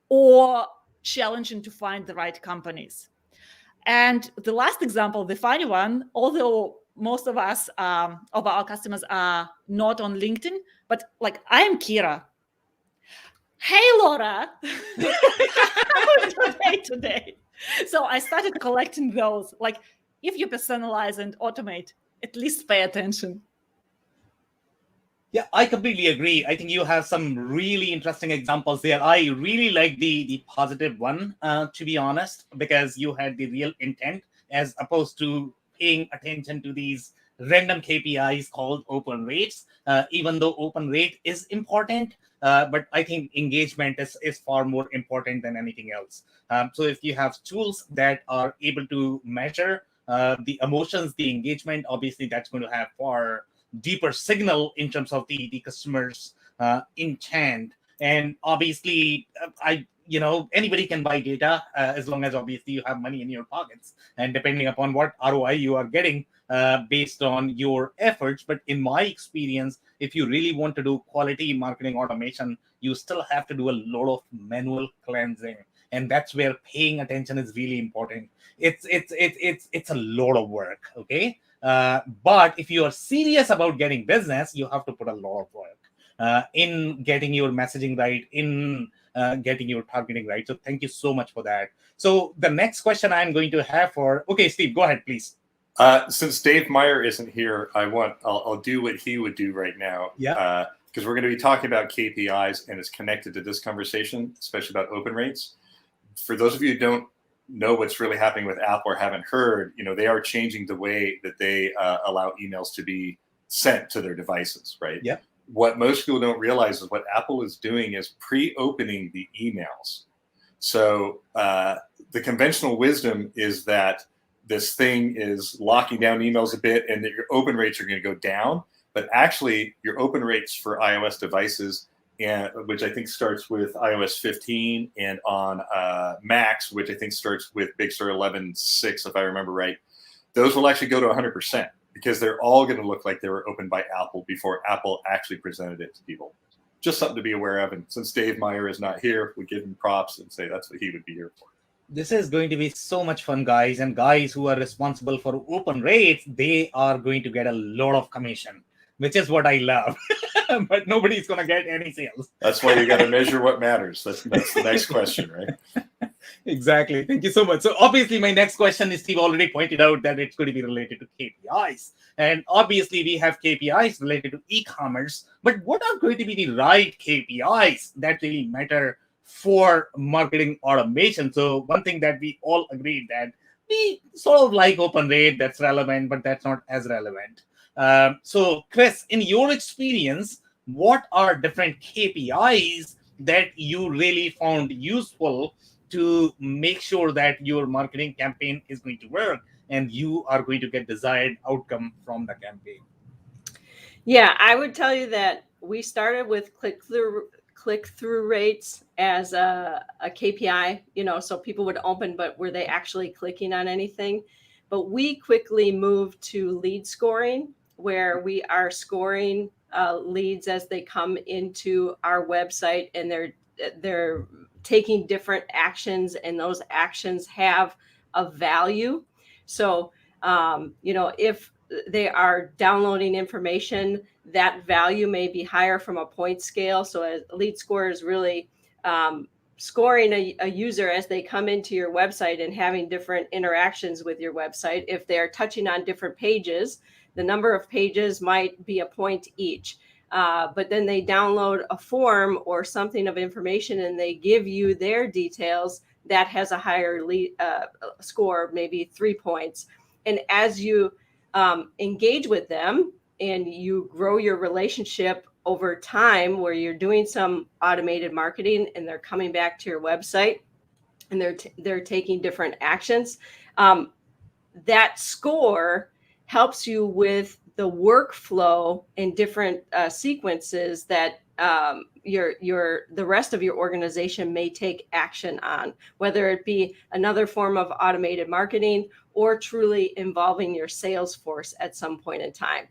or challenging to find the right companies. And the last example, the funny one, although most of us, of our customers are not on LinkedIn, but I'm Kira. Hey, Laura, how was your day today? So I started collecting those. If you personalize and automate, at least pay attention. Yeah, I completely agree. I think you have some really interesting examples there. I really like the positive one, to be honest, because you had the real intent as opposed to paying attention to these random KPIs called open rates, even though open rate is important. But I think engagement is far more important than anything else. So if you have tools that are able to measure the emotions, the engagement, obviously that's going to have far deeper signal in terms of the customer's intent. And obviously, anybody can buy data as long as obviously you have money in your pockets, and depending upon what ROI you are getting based on your efforts. But in my experience, if you really want to do quality marketing automation, you still have to do a lot of manual cleansing, and that's where paying attention is really important. It's a lot of work, okay? But if you are serious about getting business, you have to put a lot of work in getting your messaging right, in getting your targeting right. So thank you so much for that. So the next question I'm going to have okay, Steve, go ahead, please. Since Dave Meyer isn't here, I'll do what he would do right now. Yeah. Because we're going to be talking about KPIs, and it's connected to this conversation, especially about open rates. For those of you who don't know what's really happening with Apple or haven't heard, they are changing the way that they allow emails to be sent to their devices, right? Yeah. What most people don't realize is what Apple is doing is pre-opening the emails. So the conventional wisdom is that this thing is locking down emails a bit and that your open rates are going to go down. But actually, your open rates for iOS devices, which I think starts with iOS 15, and on Macs, which I think starts with Big Sur 11.6, if I remember right, those will actually go to 100% because they're all going to look like they were opened by Apple before Apple actually presented it to people. Just something to be aware of. And since Dave Meyer is not here, we give him props and say that's what he would be here for. This is going to be so much fun, guys. And guys who are responsible for open rates, they are going to get a lot of commission, which is what I love. But nobody's going to get any sales. That's why you got to measure what matters. That's the next question, right? Exactly. Thank you so much. So obviously my next question is, Steve already pointed out that it's going to be related to KPIs. And obviously we have KPIs related to e-commerce, but what are going to be the right KPIs that really matter for marketing automation? So one thing that we all agreed that we sort of like open rate, that's relevant, but that's not as relevant. So Chris, in your experience, what are different KPIs that you really found useful to make sure that your marketing campaign is going to work and you are going to get desired outcome from the campaign? Yeah, I would tell you that we started with click-through rates as a KPI, so people would open, but were they actually clicking on anything? But we quickly moved to lead scoring, where we are scoring leads as they come into our website, and they're taking different actions, and those actions have a value. So, if they are downloading information, that value may be higher from a point scale. So a lead score is really scoring a user as they come into your website and having different interactions with your website. If they're touching on different pages, the number of pages might be a point each. But then they download a form or something of information and they give you their details, that has a higher lead score, maybe 3 points. And as you engage with them and you grow your relationship over time, where you're doing some automated marketing and they're coming back to your website and they're taking different actions, that score helps you with the workflow and different sequences that the rest of your organization may take action on, whether it be another form of automated marketing or truly involving your sales force at some point in time.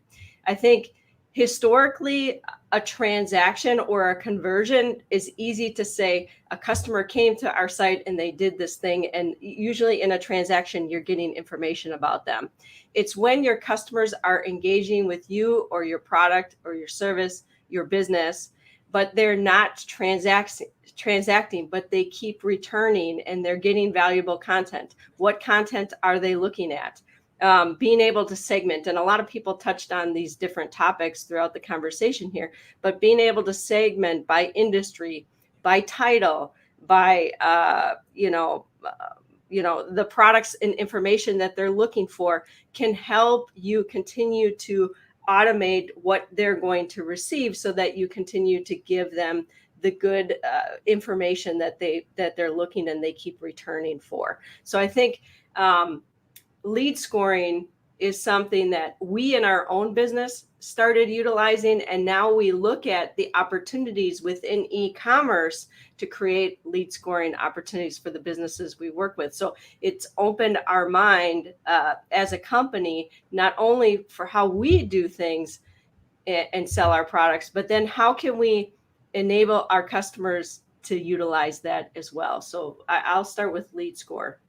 I think historically, a transaction or a conversion is easy to say. A customer came to our site and they did this thing, and usually in a transaction, you're getting information about them. It's when your customers are engaging with you or your product or your service, your business, but they're not transacting, but they keep returning and they're getting valuable content. What content are they looking at? Being able to segment, and a lot of people touched on these different topics throughout the conversation here, but being able to segment by industry, by title, by the products and information that they're looking for can help you continue to automate what they're going to receive, so that you continue to give them the good information that they're looking and they keep returning for. So I think lead scoring is something that we in our own business started utilizing. And now we look at the opportunities within e-commerce to create lead scoring opportunities for the businesses we work with. So it's opened our mind as a company, not only for how we do things and sell our products, but then how can we enable our customers to utilize that as well. So I'll start with lead score.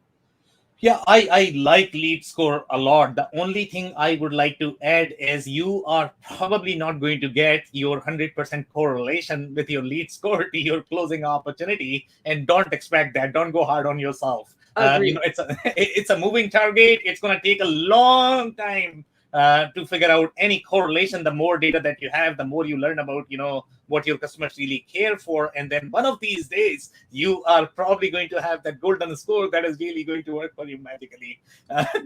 Yeah, I like lead score a lot. The only thing I would like to add is you are probably not going to get your 100% correlation with your lead score to your closing opportunity, and don't expect that. Don't go hard on yourself. It's a moving target. It's going to take a long time to figure out any correlation. The more data that you have, the more you learn about, what your customers really care for. And then one of these days, you are probably going to have that golden score that is really going to work for you magically.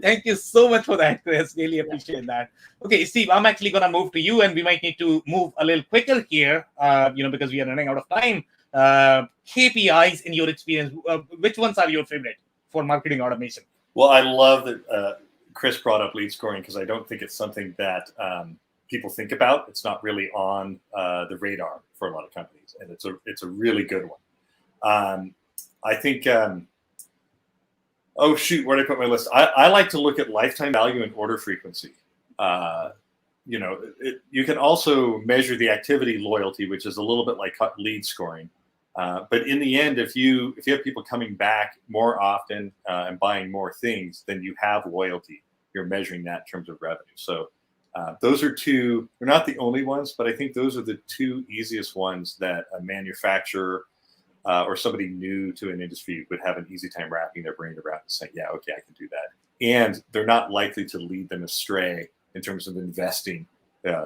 Thank you so much for that, Chris. Really appreciate that. Okay, Steve, I'm actually going to move to you, and we might need to move a little quicker here, because we are running out of time. KPIs in your experience, which ones are your favorite for marketing automation? Well, I love that Chris brought up lead scoring, because I don't think it's something that people think about. It's not really on the radar for a lot of companies, and it's a really good one. I think. Oh shoot, where did I put my list? I like to look at lifetime value and order frequency. You can also measure the activity loyalty, which is a little bit like lead scoring. But in the end, if you have people coming back more often and buying more things, then you have loyalty. You're measuring that in terms of revenue. So those are two. They're not the only ones, but I think those are the two easiest ones that a manufacturer or somebody new to an industry would have an easy time wrapping their brain around and saying, yeah, okay, I can do that. And they're not likely to lead them astray in terms of investing,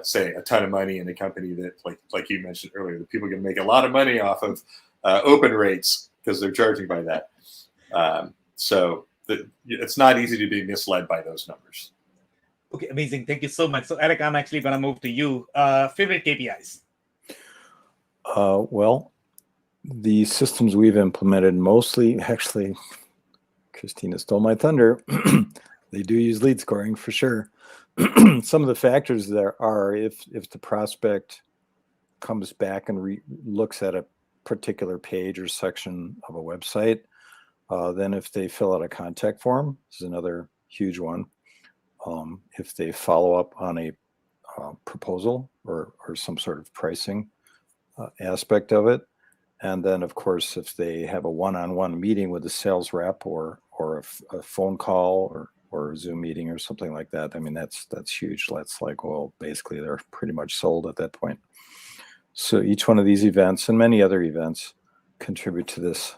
say, a ton of money in a company that, like you mentioned earlier, that people can make a lot of money off of open rates because they're charging by that. It's not easy to be misled by those numbers. Okay, amazing. Thank you so much. So, Eric, I'm actually going to move to you. Favorite KPIs? Well, the systems we've implemented mostly, actually, Kristina stole my thunder. They do use lead scoring for sure. Some of the factors there are if the prospect comes back and looks at a particular page or section of a website, then if they fill out a contact form, this is another huge one. If they follow up on a proposal or some sort of pricing aspect of it, and then of course if they have a one-on-one meeting with a sales rep or a phone call or a Zoom meeting or something like that, I mean that's huge. That's like, well, basically they're pretty much sold at that point. So each one of these events and many other events contribute to this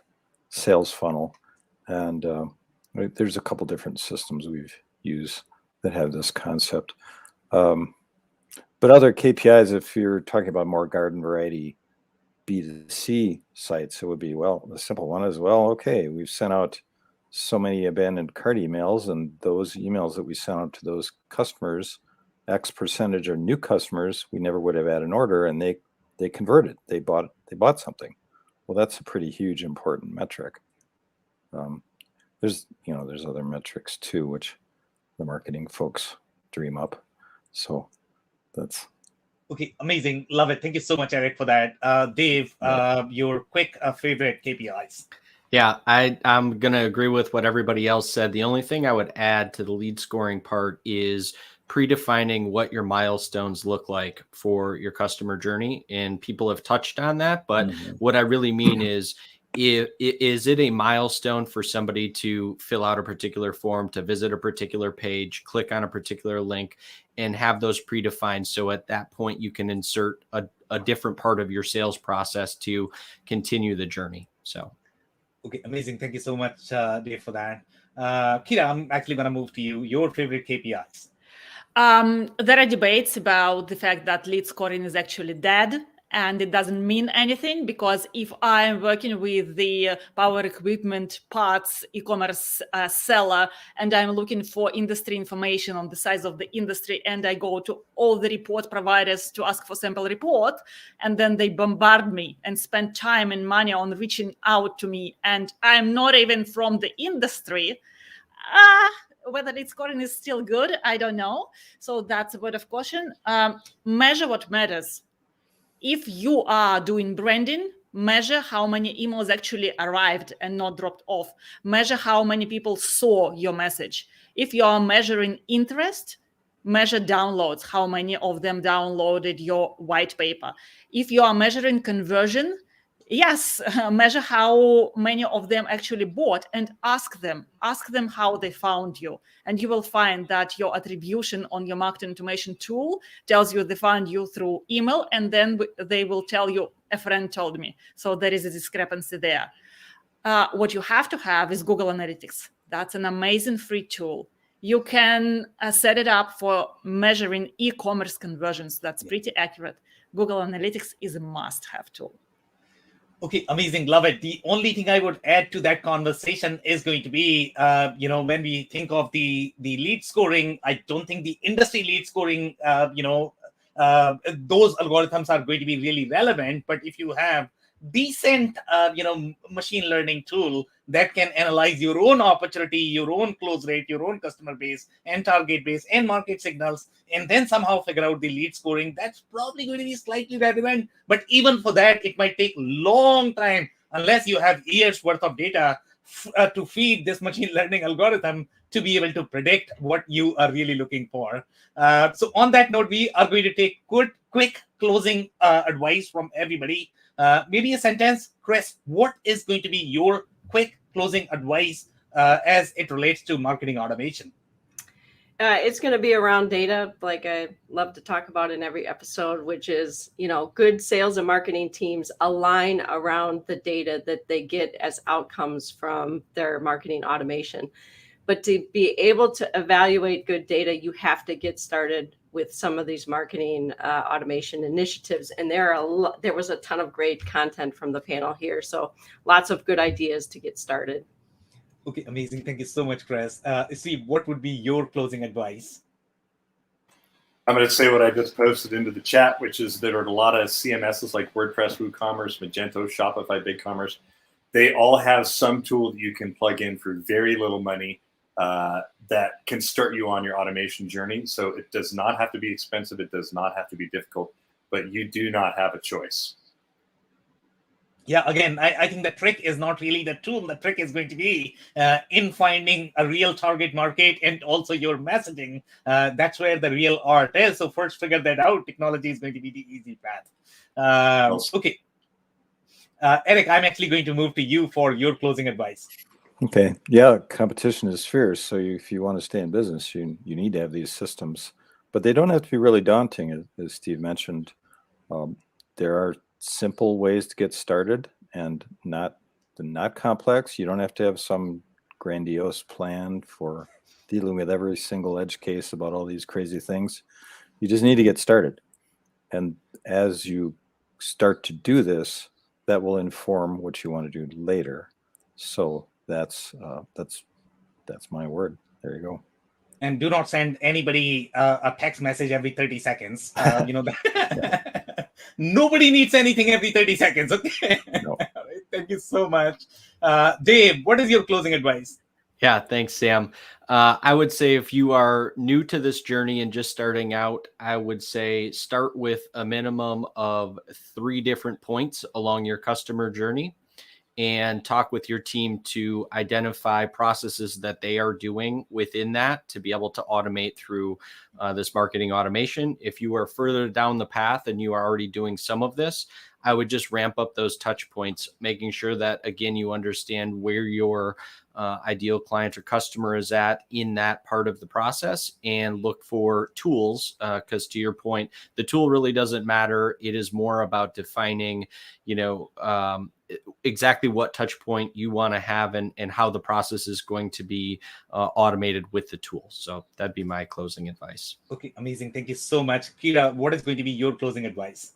sales funnel, and there's a couple different systems we've used that have this concept. But other KPIs, if you're talking about more garden variety B2C sites, it would be, well, the simple one is, well, okay, we've sent out so many abandoned cart emails, and those emails that we sent out to those customers, X percentage are new customers we never would have had an order, and they converted, they bought something. Well, that's a pretty huge important metric. There's other metrics too, which the marketing folks dream up. So that's okay. Amazing. Love it. Thank you so much, Eric, for that. Dave, your quick favorite KPIs. Yeah, I'm going to agree with what everybody else said. The only thing I would add to the lead scoring part is predefining what your milestones look like for your customer journey. And people have touched on that. But what I really mean is it a milestone for somebody to fill out a particular form, to visit a particular page, click on a particular link, and have those predefined? So at that point, you can insert a different part of your sales process to continue the journey. So. Okay, amazing. Thank you so much, Dave, for that. Kira, I'm actually going to move to you. Your favorite KPIs? There are debates about the fact that lead scoring is actually dead and it doesn't mean anything, because if I'm working with the power equipment parts e-commerce seller and I'm looking for industry information on the size of the industry, and I go to all the report providers to ask for sample report, and then they bombard me and spend time and money on reaching out to me, and I'm not even from the industry, whether its scoring is still good, I don't know. So that's a word of caution. Measure what matters. If you are doing branding, measure how many emails actually arrived and not dropped off. Measure how many people saw your message. If you are measuring interest, measure downloads, how many of them downloaded your white paper. If you are measuring conversion, yes, measure how many of them actually bought and ask them how they found you. And you will find that your attribution on your marketing automation tool tells you they found you through email, and then they will tell you a friend told me. So there is a discrepancy there. What you have to have is Google Analytics. That's an amazing free tool. You can set it up for measuring e-commerce conversions. That's pretty accurate. Google Analytics is a must-have tool. Okay, amazing. Love it. The only thing I would add to that conversation is going to be, when we think of the lead scoring, I don't think the industry lead scoring, those algorithms are going to be really relevant. But if you have decent, machine learning tool that can analyze your own opportunity, your own close rate, your own customer base and target base and market signals, and then somehow figure out the lead scoring, that's probably going to be slightly relevant. But even for that, it might take a long time unless you have years worth of data to feed this machine learning algorithm to be able to predict what you are really looking for. So on that note, we are going to take quick closing advice from everybody. Maybe a sentence, Chris, what is going to be your quick closing advice as it relates to marketing automation? It's going to be around data, like I love to talk about in every episode, which is, good sales and marketing teams align around the data that they get as outcomes from their marketing automation. But to be able to evaluate good data, you have to get started with some of these marketing automation initiatives. And there was a ton of great content from the panel here. So lots of good ideas to get started. Okay, amazing. Thank you so much, Chris. Steve, what would be your closing advice? I'm going to say what I just posted into the chat, which is there are a lot of CMSs like WordPress, WooCommerce, Magento, Shopify, BigCommerce. They all have some tool that you can plug in for very little money that can start you on your automation journey. So it does not have to be expensive. It does not have to be difficult, but you do not have a choice. Yeah, again, I think the trick is not really the tool. The trick is going to be in finding a real target market and also your messaging. That's where the real art is. So first figure that out. Technology is going to be the easy path. Okay. Eric, I'm actually going to move to you for your closing advice. Okay. Yeah, competition is fierce. So if you want to stay in business, you need to have these systems. But they don't have to be really daunting, as Steve mentioned. There are simple ways to get started and not complex. You don't have to have some grandiose plan for dealing with every single edge case about all these crazy things. You just need to get started. And as you start to do this, that will inform what you want to do later. So that's my word. There you go. And do not send anybody a text message every 30 seconds. Nobody needs anything every 30 seconds. Okay. No. Thank you so much. Dave, what is your closing advice? Yeah, thanks, Sam. I would say if you are new to this journey and just starting out, I would say start with a minimum of 3 different points along your customer journey and talk with your team to identify processes that they are doing within that to be able to automate through this marketing automation. If you are further down the path and you are already doing some of this, I would just ramp up those touch points, making sure that, again, you understand where your ideal client or customer is at in that part of the process and look for tools. Because to your point, the tool really doesn't matter. It is more about defining, exactly what touch point you want to have and how the process is going to be automated with the tool. So that'd be my closing advice. Okay, amazing. Thank you so much. Kira, what is going to be your closing advice?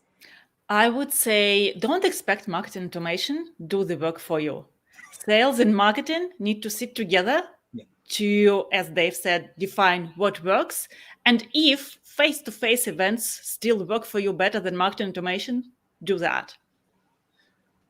I would say don't expect marketing automation, do the work for you. Sales and marketing need to sit together to, as Dave said, define what works. And if face-to-face events still work for you better than marketing automation, do that.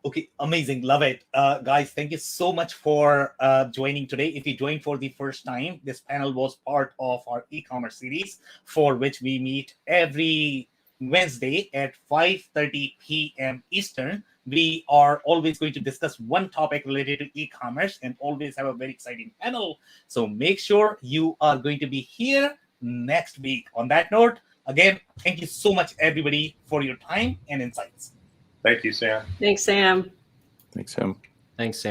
Okay, amazing. Love it. Guys, thank you so much for joining today. If you joined for the first time, this panel was part of our e-commerce series, for which we meet every Wednesday at 5:30 p.m. Eastern. We are always going to discuss one topic related to e-commerce and always have a very exciting panel. So make sure you are going to be here next week. On that note, again, thank you so much, everybody, for your time and insights. Thank you, Sam. Thanks, Sam. Thanks, Sam. Thanks, Sam.